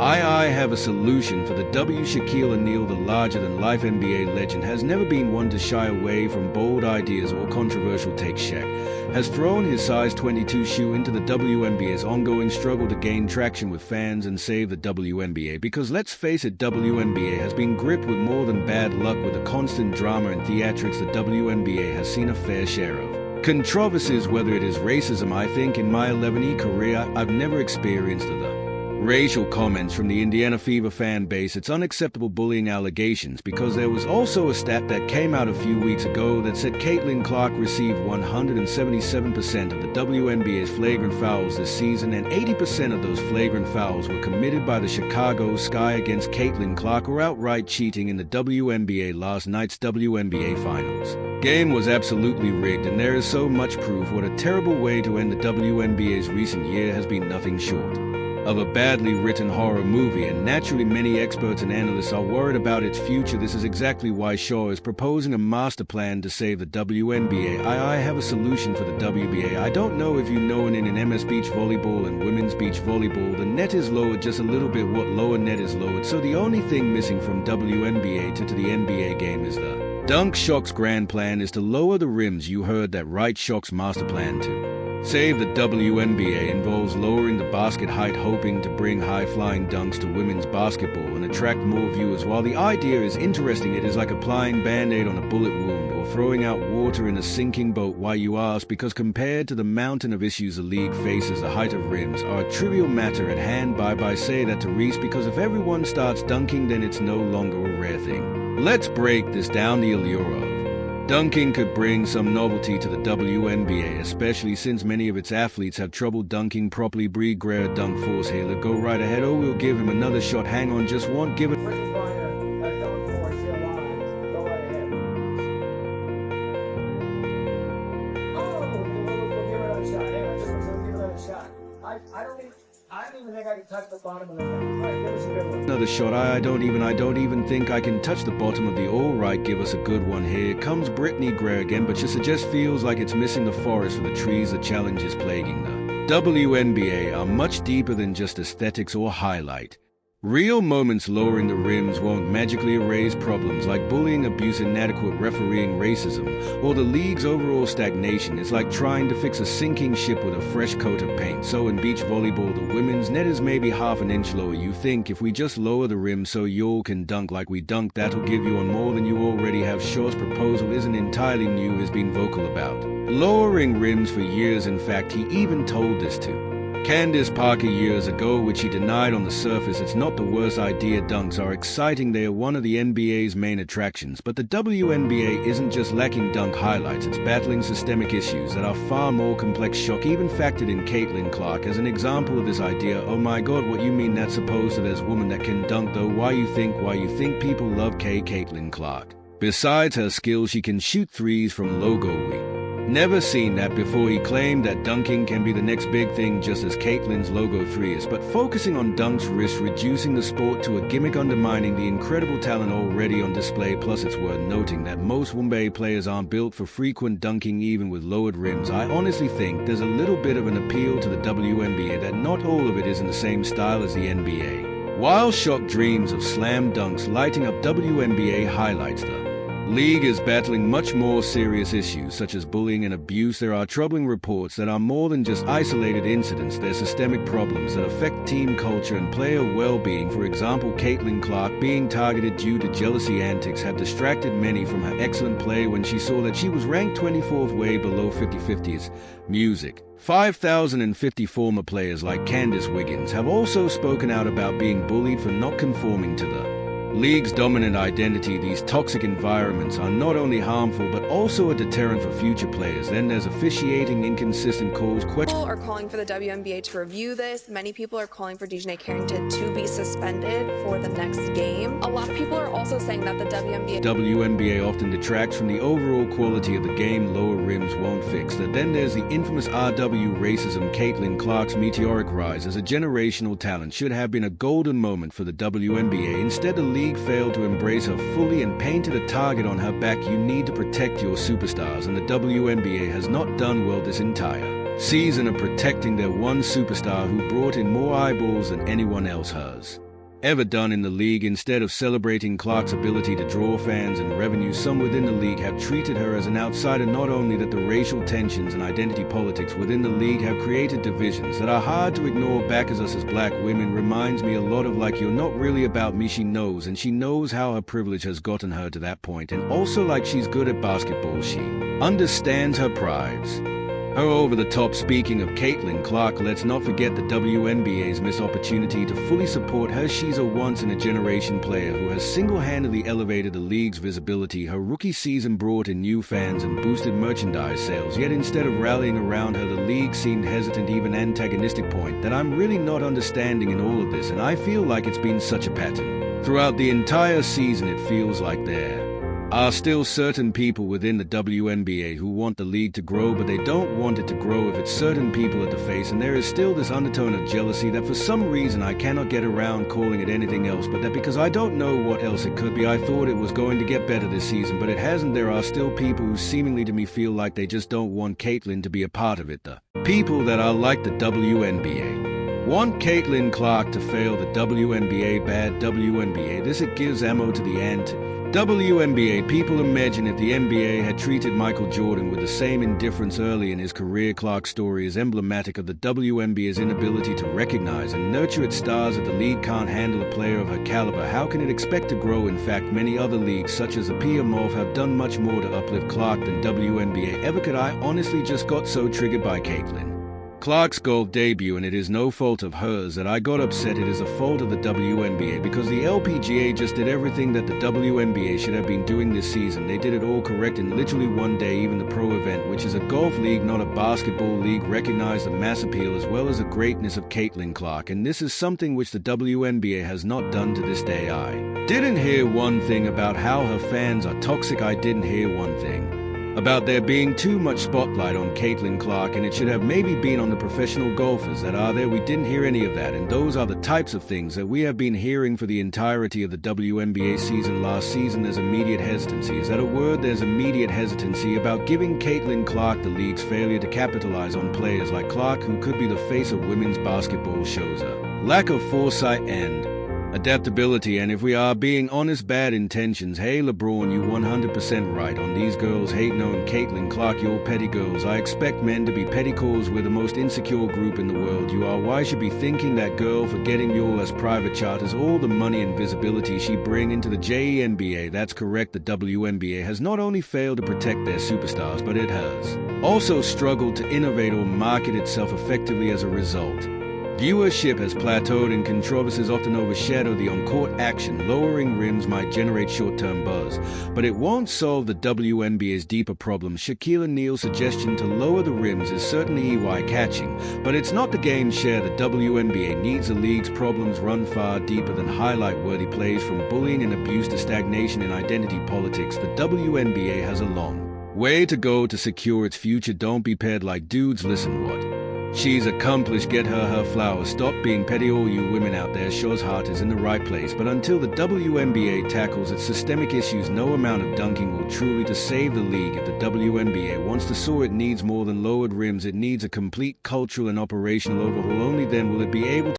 I have a solution for the W. Shaquille O'Neal, the larger-than-life NBA legend, has never been one to shy away from bold ideas or controversial takes. Shaq has thrown his size 22 shoe into the WNBA's ongoing struggle to gain traction with fans and save the WNBA, because let's face it, WNBA has been gripped with more than bad luck. With the constant drama and theatrics, the WNBA has seen a fair share of controversies, whether it is racism. I think in my 11-year career I've never experienced the racial comments from the Indiana Fever fan base. It's unacceptable bullying allegations, because there was also a stat that came out a few weeks ago that said Caitlin Clark received 177% of the WNBA's flagrant fouls this season, and 80% of those flagrant fouls were committed by the Chicago Sky against Caitlin Clark, or outright cheating in the WNBA last night's WNBA Finals. Game was absolutely rigged, and there is so much proof. What a terrible way to end the WNBA's recent year has been nothing short of a badly written horror movie, and naturally many experts and analysts are worried about its future. This is exactly why Shaw is proposing a master plan to save the WNBA. I have a solution for the WBA. I don't know if you know it, in MS beach volleyball and women's beach volleyball, the net is lowered just a little bit. What lower net is lowered, so the only thing missing from WNBA to the NBA game is the dunk. Shaq's grand plan is to lower the rims. You heard that right. Shaq's master plan to save the WNBA involves lowering the basket height, hoping to bring high-flying dunks to women's basketball and attract more viewers. While the idea is interesting, it is like applying Band-Aid on a bullet wound or throwing out water in a sinking boat. Why, you ask? Because compared to the mountain of issues the league faces, the height of rims are a trivial matter at hand. By say that to Reese, because if everyone starts dunking, then it's no longer a rare thing. Let's break this down. The allure of dunking could bring some novelty to the WNBA, especially since many of its athletes have trouble dunking properly. Brie Greer dunk force here. Go right ahead. Oh, we'll give him another shot. Hang on, just one. Give it. Go right ahead. Oh, we'll give it another shot. Hang on, just give it another shot. I don't even think I can touch the bottom of the net. All right, give us a good one. Another shot. I don't even think I can touch the bottom of the. All right, give us a good one. Here comes Brittany Greer again, but it just feels like it's missing the forest for the trees. The challenge is plaguing the WNBA are much deeper than just aesthetics or highlight real moments. Lowering the rims won't magically erase problems like bullying, abuse, inadequate refereeing, racism, or the league's overall stagnation. It's like trying to fix a sinking ship with a fresh coat of paint. So in beach volleyball, the women's net is maybe half an inch lower. You think if we just lower the rim so y'all can dunk like we dunk, that'll give you on more than you already have. Shaw's proposal isn't entirely new. He's been vocal about lowering rims for years. In fact, he even told this to Candace Parker years ago, which he denied. On the surface, it's not the worst idea. Dunks are exciting. They are one of the NBA's main attractions. But the WNBA isn't just lacking dunk highlights. It's battling systemic issues that are far more complex. Shaq even factored in Caitlin Clark as an example of this idea. Oh my god, what you mean that's supposed to there's woman that can dunk though? Why you think people love Caitlin Clark? Besides her skills, she can shoot threes from logo. Never seen that before. He claimed that dunking can be the next big thing, just as Caitlin's logo 3 is. But focusing on dunks risks reducing the sport to a gimmick, undermining the incredible talent already on display. Plus, it's worth noting that most WNBA players aren't built for frequent dunking, even with lowered rims. I honestly think there's a little bit of an appeal to the WNBA that not all of it is in the same style as the NBA. While Shaq dreams of slam dunks lighting up WNBA highlights, the league is battling much more serious issues such as bullying and abuse. There are troubling reports that are more than just isolated incidents. They're systemic problems that affect team culture and player well-being. For example, Caitlin Clark being targeted due to jealousy antics have distracted many from her excellent play when she saw that she was ranked 24th, way below 50/50's music. 5,050 former players like Candace Wiggins have also spoken out about being bullied for not conforming to the league's dominant identity. These toxic environments are not only harmful but also a deterrent for future players. Then there's officiating, inconsistent calls. People are calling for the WNBA to review this. Many people are calling for Dejanay Carrington to be suspended for the next game. A lot of people are also saying that the WNBA often detracts from the overall quality of the game. Lower rims won't fix that. Then there's the infamous RW racism. Caitlin Clark's meteoric rise as a generational talent should have been a golden moment for the WNBA. Instead, the league failed to embrace her fully and painted a target on her back. You need to protect your superstars, and the WNBA has not done well this entire season of protecting their one superstar who brought in more eyeballs than anyone else has. ever done in the league. Instead of celebrating Clark's ability to draw fans and revenue, some within the league have treated her as an outsider. Not only that, the racial tensions and identity politics within the league have created divisions that are hard to ignore. Back as us as black women reminds me a lot of like, you're not really about me. She knows, and she knows how her privilege has gotten her to that point, and also like she's good at basketball. She understands her prize. Her over-the-top. Speaking of Caitlin Clark, let's not forget the WNBA's missed opportunity to fully support her. She's a once-in-a-generation player who has single-handedly elevated the league's visibility. Her rookie season brought in new fans and boosted merchandise sales, yet instead of rallying around her, the league seemed hesitant, even antagonistic. Point that I'm really not understanding in all of this, and I feel like it's been such a pattern. Throughout the entire season, it feels like there are still certain people within the WNBA who want the league to grow, but they don't want it to grow if it's certain people at the face, and there is still this undertone of jealousy that for some reason I cannot get around calling it anything else but that, because I don't know what else it could be. I thought it was going to get better this season, but it hasn't. There are still people who seemingly to me feel like they just don't want Caitlin to be a part of it. The people that are like the WNBA want Caitlin Clark to fail. The WNBA, bad WNBA. This it gives ammo to the ant. WNBA people. Imagine if the NBA had treated Michael Jordan with the same indifference early in his career. Clark's story is emblematic of the WNBA's inability to recognize and nurture its stars. If the league can't handle a player of her caliber, how can it expect to grow? In fact, many other leagues such as the PMOF have done much more to uplift Clark than WNBA ever could. I honestly just got so triggered by Caitlin Clark's golf debut, and it is no fault of hers that I got upset. It is a fault of the WNBA, because the LPGA just did everything that the WNBA should have been doing this season. They did it all correct in literally one day. Even the pro event, which is a golf league, not a basketball league, recognized the mass appeal as well as the greatness of Caitlin Clark, and this is something which the WNBA has not done to this day. I didn't hear one thing about how her fans are toxic. I didn't hear one thing about there being too much spotlight on Caitlin Clark, and it should have maybe been on the professional golfers that are there. We didn't hear any of that, and those are the types of things that we have been hearing for the entirety of the WNBA season. Last season, there's immediate hesitancy. Is that a word? There's immediate hesitancy about giving Caitlin Clark. The league's failure to capitalize on players like Clark, who could be the face of women's basketball, shows a lack of foresight and adaptability, and if we are being honest, bad intentions. Hey LeBron, you 100% right on these girls hate knowing Caitlin Clark, you're petty girls. I expect men to be petty cause. We're the most insecure group in the world. You are. Why should be thinking that girl for getting y'all as private charters, all the money and visibility she bring into the JNBA. That's correct. The WNBA has not only failed to protect their superstars, but it has also struggled to innovate or market itself effectively. As a result, viewership has plateaued, and controversies often overshadow the on-court action. Lowering rims might generate short-term buzz, but it won't solve the WNBA's deeper problems. Shaquille O'Neal's suggestion to lower the rims is certainly eye-catching, but it's not the game's share. The WNBA needs the league's problems run far deeper than highlight-worthy plays. From bullying and abuse to stagnation in identity politics, the WNBA has a long way to go to secure its future. Don't be paired like dudes. Listen what she's accomplished. Get her flowers. Stop being petty. All you women out there, Shaw's heart is in the right place, but until the WNBA tackles its systemic issues, no amount of dunking will truly to save the league. If the WNBA wants to soar, it needs more than lowered rims. It needs a complete cultural and operational overhaul. Only then will it be able to